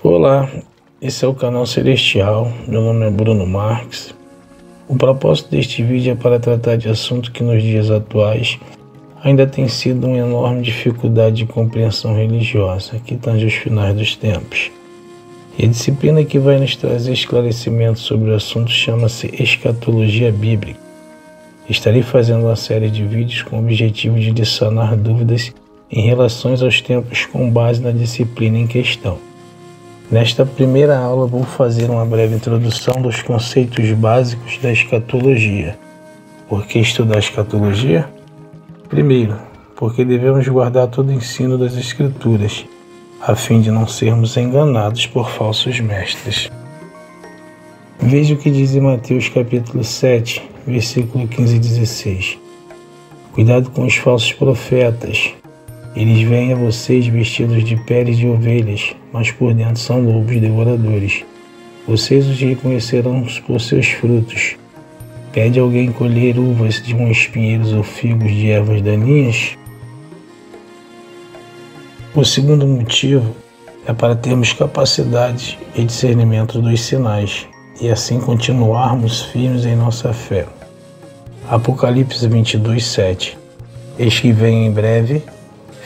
Olá, esse é o canal Celestial, meu nome é Bruno Marques. O propósito deste vídeo é para tratar de assunto que nos dias atuais ainda tem sido uma enorme dificuldade de compreensão religiosa, que tange os finais dos tempos. E a disciplina que vai nos trazer esclarecimento sobre o assunto chama-se Escatologia Bíblica. Estarei fazendo uma série de vídeos com o objetivo de sanar dúvidas em relação aos tempos com base na disciplina em questão. Nesta primeira aula vou fazer uma breve introdução dos conceitos básicos da escatologia. Por que estudar escatologia? Primeiro, porque devemos guardar todo o ensino das Escrituras, a fim de não sermos enganados por falsos mestres. Veja o que diz em Mateus capítulo 7, versículo 15 e 16. Cuidado com os falsos profetas. Eles vêm a vocês vestidos de peles de ovelhas, mas por dentro são lobos devoradores. Vocês os reconhecerão por seus frutos. Pede alguém colher uvas de espinheiros ou figos de ervas daninhas? O segundo motivo é para termos capacidade e discernimento dos sinais, e assim continuarmos firmes em nossa fé. Apocalipse 22, 7. Eis que vem em breve.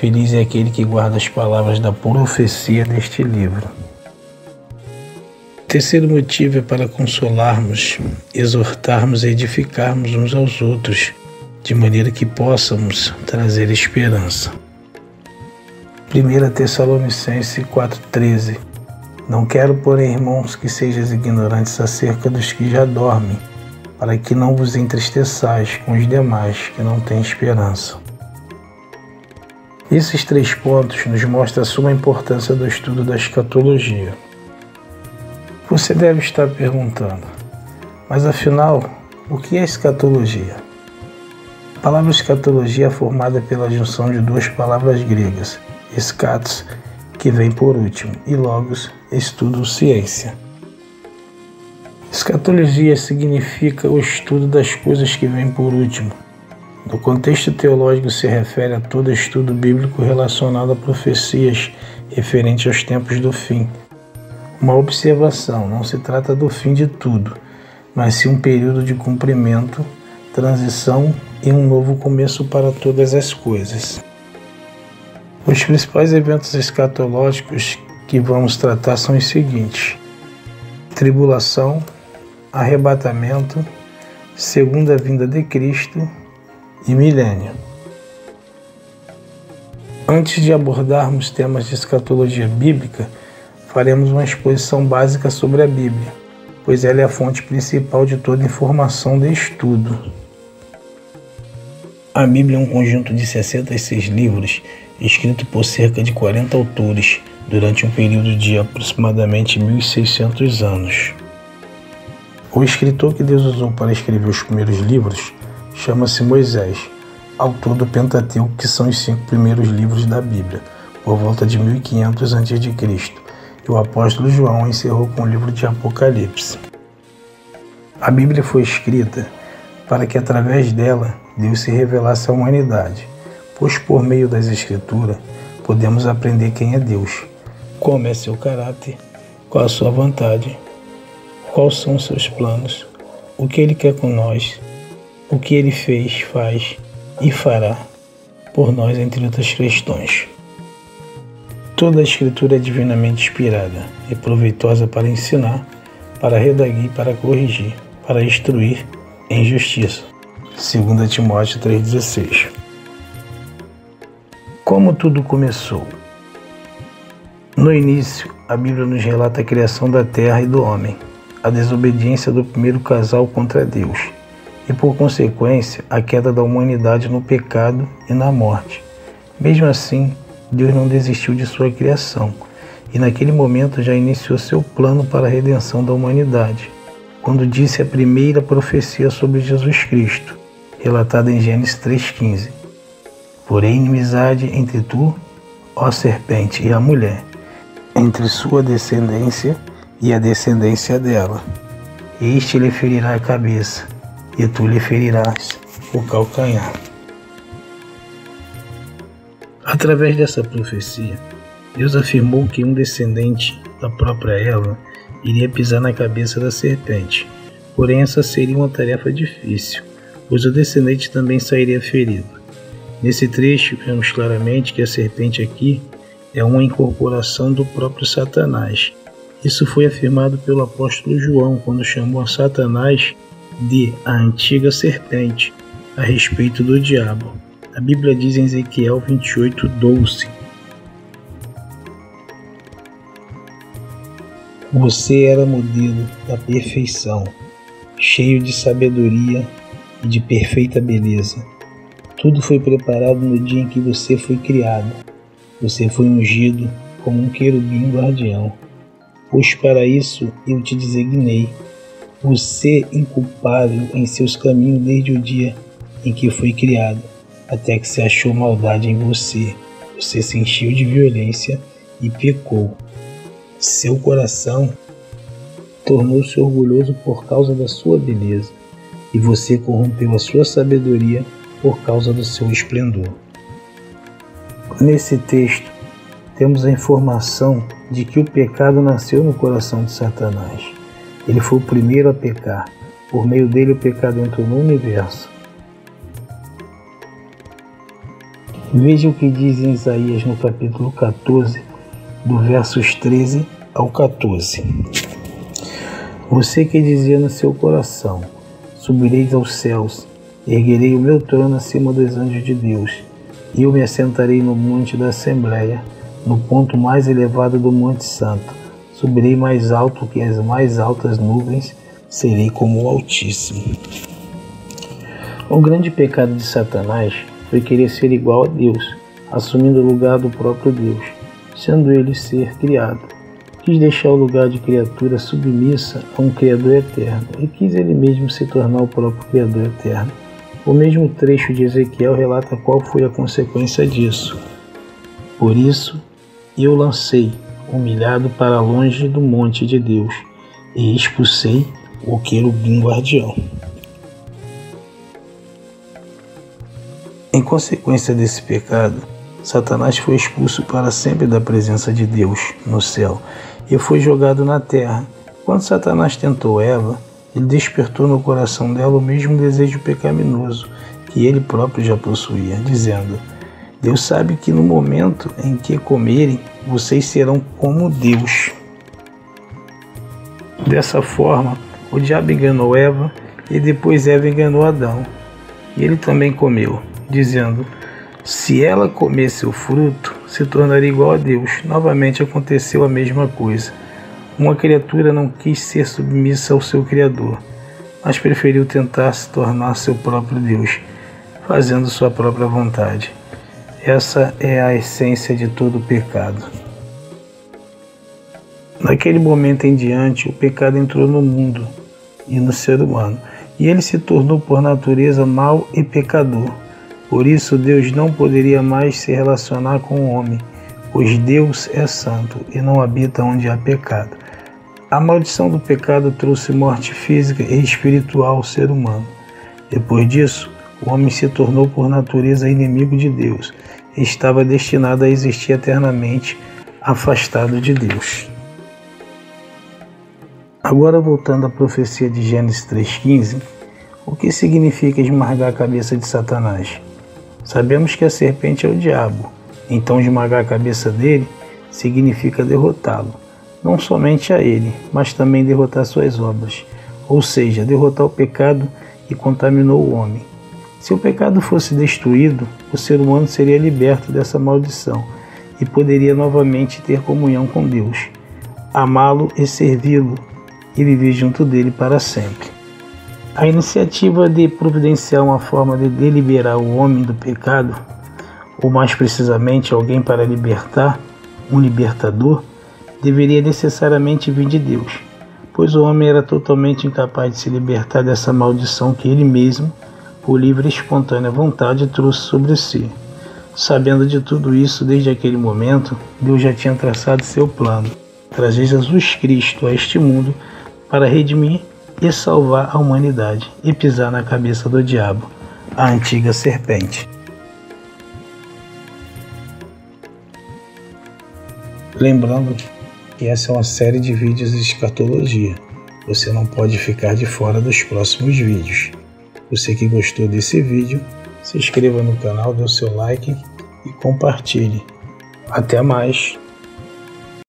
Feliz é aquele que guarda as palavras da profecia deste livro. O terceiro motivo é para consolarmos, exortarmos e edificarmos uns aos outros, de maneira que possamos trazer esperança. 1 Tessalonicenses 4,13. Não quero, porém, irmãos, que sejais ignorantes acerca dos que já dormem, para que não vos entristeçais com os demais que não têm esperança. Esses três pontos nos mostram a suma importância do estudo da escatologia. Você deve estar perguntando, mas afinal, o que é escatologia? A palavra escatologia é formada pela junção de duas palavras gregas, eschatos, que vem por último, e logos, estudo, ciência. Escatologia significa o estudo das coisas que vêm por último. No contexto teológico se refere a todo estudo bíblico relacionado a profecias referentes aos tempos do fim. Uma observação, não se trata do fim de tudo, mas sim um período de cumprimento, transição e um novo começo para todas as coisas. Os principais eventos escatológicos que vamos tratar são os seguintes: tribulação, arrebatamento, segunda vinda de Cristo e milênio. Antes de abordarmos temas de escatologia bíblica, faremos uma exposição básica sobre a Bíblia, pois ela é a fonte principal de toda informação de estudo. A Bíblia é um conjunto de 66 livros, escrito por cerca de 40 autores, durante um período de aproximadamente 1.600 anos. O escritor que Deus usou para escrever os primeiros livros chama-se Moisés, autor do Pentateuco, que são os 5 primeiros livros da Bíblia, por volta de 1500 a.C., e o apóstolo João encerrou com o livro de Apocalipse. A Bíblia foi escrita para que através dela Deus se revelasse à humanidade, pois por meio das Escrituras podemos aprender quem é Deus, como é seu caráter, qual a sua vontade, quais são os seus planos, o que Ele quer com nós, o que Ele fez, faz e fará por nós, entre outras questões. Toda a Escritura é divinamente inspirada e proveitosa para ensinar, para redarguir, para corrigir, para instruir em justiça. 2 Timóteo 3,16. Como tudo começou? No início, a Bíblia nos relata a criação da terra e do homem, a desobediência do primeiro casal contra Deus, e por consequência, a queda da humanidade no pecado e na morte. Mesmo assim, Deus não desistiu de sua criação, e naquele momento já iniciou seu plano para a redenção da humanidade, quando disse a primeira profecia sobre Jesus Cristo, relatada em Gênesis 3,15. Porém, inimizade entre tu, ó serpente, e a mulher, entre sua descendência e a descendência dela. Este lhe ferirá a cabeça, e tu lhe ferirás o calcanhar. Através dessa profecia, Deus afirmou que um descendente da própria Eva iria pisar na cabeça da serpente. Porém, essa seria uma tarefa difícil, pois o descendente também sairia ferido. Nesse trecho, vemos claramente que a serpente aqui é uma incorporação do próprio Satanás. Isso foi afirmado pelo apóstolo João quando chamou a Satanás de a antiga serpente, a respeito do diabo. A Bíblia diz em Ezequiel 28:12: Você era modelo da perfeição, cheio de sabedoria e de perfeita beleza. Tudo foi preparado no dia em que você foi criado. Você foi ungido como um querubim guardião, pois para isso eu te designei. Você inculpável em seus caminhos desde o dia em que foi criado, até que se achou maldade em você. Você se encheu de violência e pecou. Seu coração tornou-se orgulhoso por causa da sua beleza, e você corrompeu a sua sabedoria por causa do seu esplendor. Nesse texto, temos a informação de que o pecado nasceu no coração de Satanás. Ele foi o primeiro a pecar. Por meio dele, o pecado entrou no universo. Veja o que diz em Isaías no capítulo 14, do versos 13 ao 14. Você que dizia no seu coração: subireis aos céus, erguerei o meu trono acima dos anjos de Deus, e eu me assentarei no monte da Assembleia, no ponto mais elevado do Monte Santo. Subirei mais alto que as mais altas nuvens, serei como o Altíssimo. O grande pecado de Satanás foi querer ser igual a Deus, assumindo o lugar do próprio Deus, sendo ele ser criado. Quis deixar o lugar de criatura submissa a um Criador eterno, e quis ele mesmo se tornar o próprio Criador eterno. O mesmo trecho de Ezequiel relata qual foi a consequência disso. Por isso, eu lancei, humilhado para longe do monte de Deus, e expulsei o querubim guardião. Em consequência desse pecado, Satanás foi expulso para sempre da presença de Deus no céu e foi jogado na terra. Quando Satanás tentou Eva, ele despertou no coração dela o mesmo desejo pecaminoso que ele próprio já possuía, dizendo: Deus sabe que no momento em que comerem, vocês serão como Deus. Dessa forma, o diabo enganou Eva e depois Eva enganou Adão. E ele também comeu, dizendo: se ela comesse o fruto, se tornaria igual a Deus. Novamente aconteceu a mesma coisa. Uma criatura não quis ser submissa ao seu Criador, mas preferiu tentar se tornar seu próprio Deus, fazendo sua própria vontade. Essa é a essência de todo o pecado. Naquele momento em diante, o pecado entrou no mundo e no ser humano, e ele se tornou por natureza mau e pecador. Por isso, Deus não poderia mais se relacionar com o homem, pois Deus é santo e não habita onde há pecado. A maldição do pecado trouxe morte física e espiritual ao ser humano. Depois disso, o homem se tornou por natureza inimigo de Deus e estava destinado a existir eternamente afastado de Deus. Agora, voltando à profecia de Gênesis 3,15, o que significa esmagar a cabeça de Satanás? Sabemos que a serpente é o diabo, então esmagar a cabeça dele significa derrotá-lo, não somente a ele, mas também derrotar suas obras, ou seja, derrotar o pecado que contaminou o homem. Se o pecado fosse destruído, o ser humano seria liberto dessa maldição e poderia novamente ter comunhão com Deus, amá-lo e servi-lo e viver junto dele para sempre. A iniciativa de providenciar uma forma de deliberar o homem do pecado, ou mais precisamente alguém para libertar, um libertador, deveria necessariamente vir de Deus, pois o homem era totalmente incapaz de se libertar dessa maldição que ele mesmo, por livre e espontânea vontade, trouxe sobre si. Sabendo de tudo isso, desde aquele momento, Deus já tinha traçado seu plano, trazer Jesus Cristo a este mundo para redimir e salvar a humanidade e pisar na cabeça do diabo, a antiga serpente. Lembrando que essa é uma série de vídeos de escatologia. Você não pode ficar de fora dos próximos vídeos. Você que gostou desse vídeo, se inscreva no canal, dê o seu like e compartilhe. Até mais!